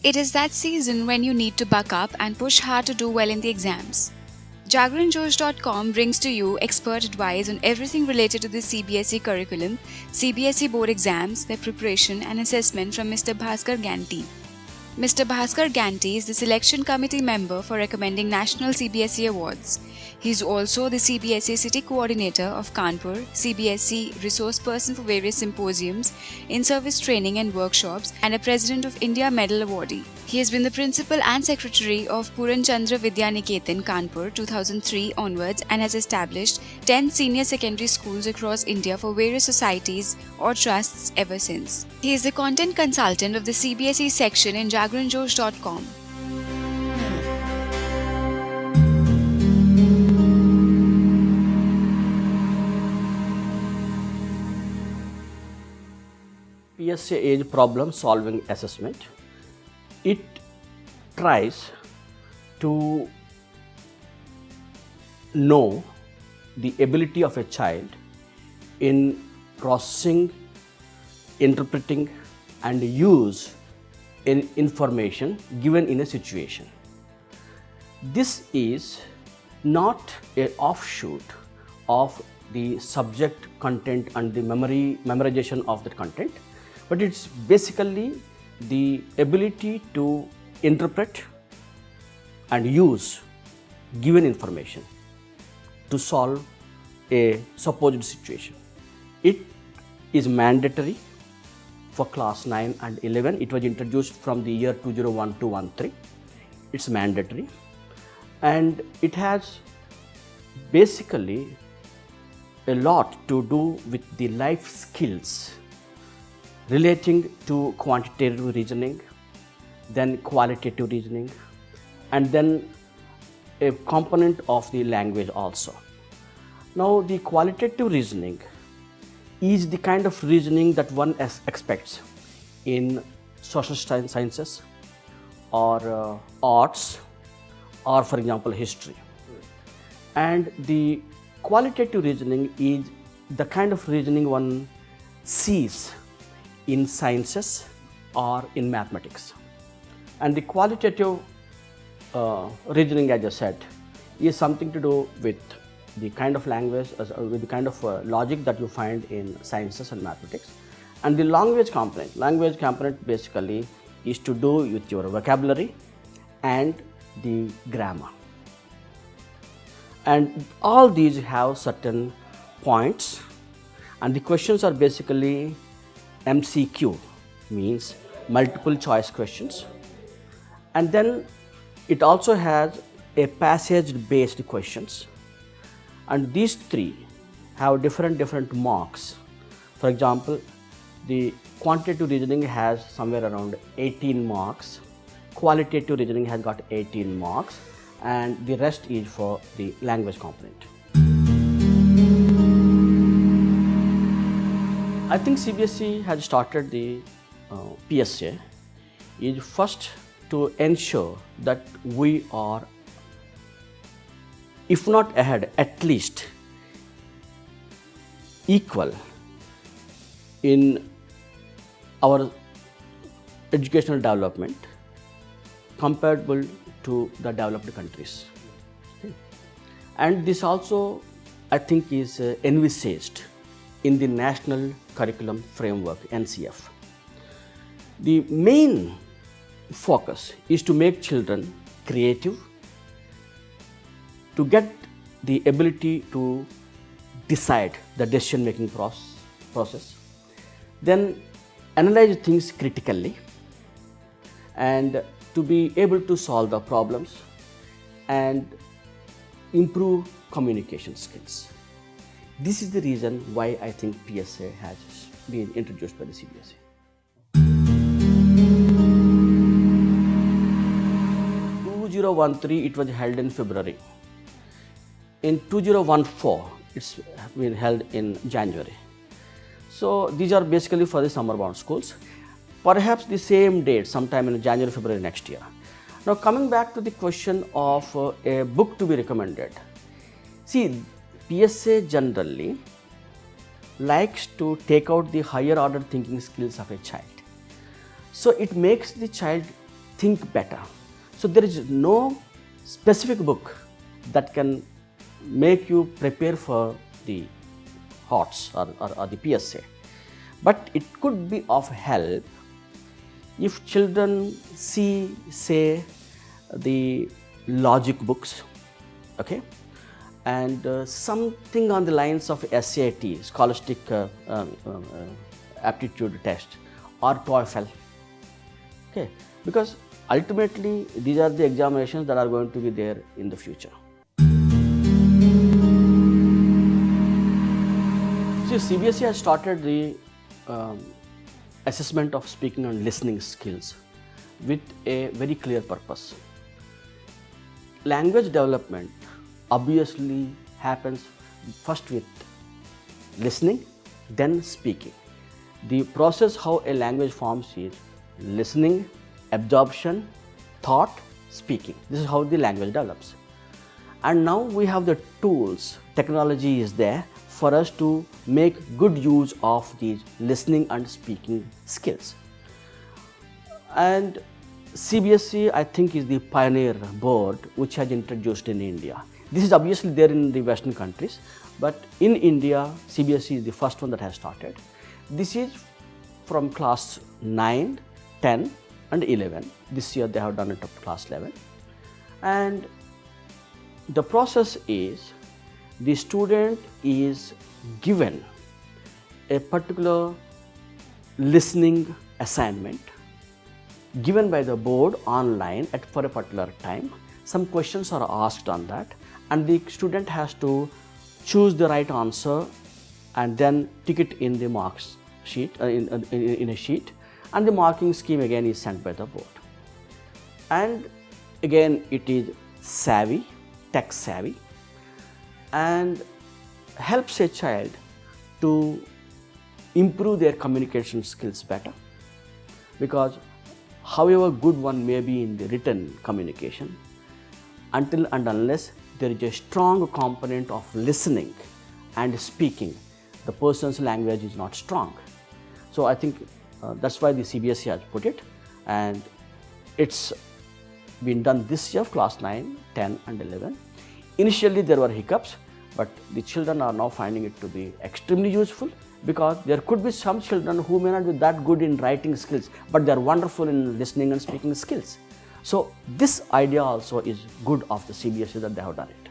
It is that season when you need to buck up and push hard to do well in the exams. JagranJosh.com brings to you expert advice on everything related to the CBSE curriculum, CBSE board exams, their preparation and assessment from Mr. Bhaskar Ganti. Mr. Bhaskar Ganti is the selection committee member for recommending National CBSE Awards. He is also the CBSE City Coordinator of Kanpur, CBSE resource person for various symposiums, in-service training and workshops, and a President of India Medal awardee. He has been the principal and secretary of Puran Chandra Vidya Niketan, Kanpur 2003 onwards and has established 10 senior secondary schools across India for various societies or trusts ever since. He is the content consultant of the CBSE section in JagranJosh.com. PSA age problem solving assessment. It tries to know the ability of a child in processing, interpreting and use in information given in a situation. This is not an offshoot of the subject content and the memorization of the content, but it's basically the ability to interpret and use given information to solve a supposed situation. It is mandatory for class 9 and 11. It was introduced from the year 2001 to 13. It's mandatory and it has basically a lot to do with the life skills relating to quantitative reasoning, then qualitative reasoning, and then a component of the language also. Now, the qualitative reasoning is the kind of reasoning that one expects in social sciences or arts or, for example, history. And the qualitative reasoning is the kind of reasoning one sees in sciences or in mathematics. And the qualitative reasoning, as I said, is something to do with the kind of language, with the kind of logic that you find in sciences and mathematics. And the language component basically is to do with your vocabulary and the grammar. And all these have certain points, and the questions are basically MCQ, means multiple choice questions. And then it also has a passage based questions, and these three have different marks. For example, the quantitative reasoning has somewhere around 18 marks, qualitative reasoning has got 18 marks, and the rest is for the language component. I think CBSE has started the PSA is first to ensure that we are, if not ahead, at least equal in our educational development comparable to the developed countries. Okay. And this also, I think, is envisaged in the National Curriculum Framework, NCF. The main focus is to make children creative, to get the ability to decide the decision making process, then analyze things critically, and to be able to solve the problems and improve communication skills. This is the reason why I think PSA has been introduced by the CBSE. 2013, it was held in February. In 2014, it's been held in January. So these are basically for the summer bound schools. Perhaps the same date, sometime in January, February next year. Now coming back to the question of a book to be recommended. See, PSA generally likes to take out the higher order thinking skills of a child. So it makes the child think better. So there is no specific book that can make you prepare for the HOTS or the PSA. But it could be of help if children see, say, the logic books, okay, and something on the lines of SAT, Scholastic Aptitude Test, or TOEFL, okay, because ultimately these are the examinations that are going to be there in the future. See, CBSE has started the assessment of speaking and listening skills with a very clear purpose. Language development obviously happens first with listening, then speaking. The process how a language forms is listening, absorption, thought, speaking. This is how the language develops. And now we have the tools, technology is there for us to make good use of these listening and speaking skills. And CBSE, I think, is the pioneer board which has introduced in India. This is obviously there in the Western countries, but in India, CBSE is the first one that has started. This is from class 9, 10 and 11. This year they have done it up to class 11. And the process is, the student is given a particular listening assignment given by the board online for a particular time. Some questions are asked on that, and the student has to choose the right answer and then tick it in the marks sheet, in a sheet, and the marking scheme again is sent by the board. And again it is savvy, tech savvy, and helps a child to improve their communication skills better, because however good one may be in the written communication, until and unless there is a strong component of listening and speaking, the person's language is not strong. So I think that's why the CBSE has put it, and it's been done this year, class 9, 10 and 11. Initially there were hiccups, but the children are now finding it to be extremely useful, because there could be some children who may not be that good in writing skills, but they are wonderful in listening and speaking skills. So this idea also is good of the CBSE that they have done it.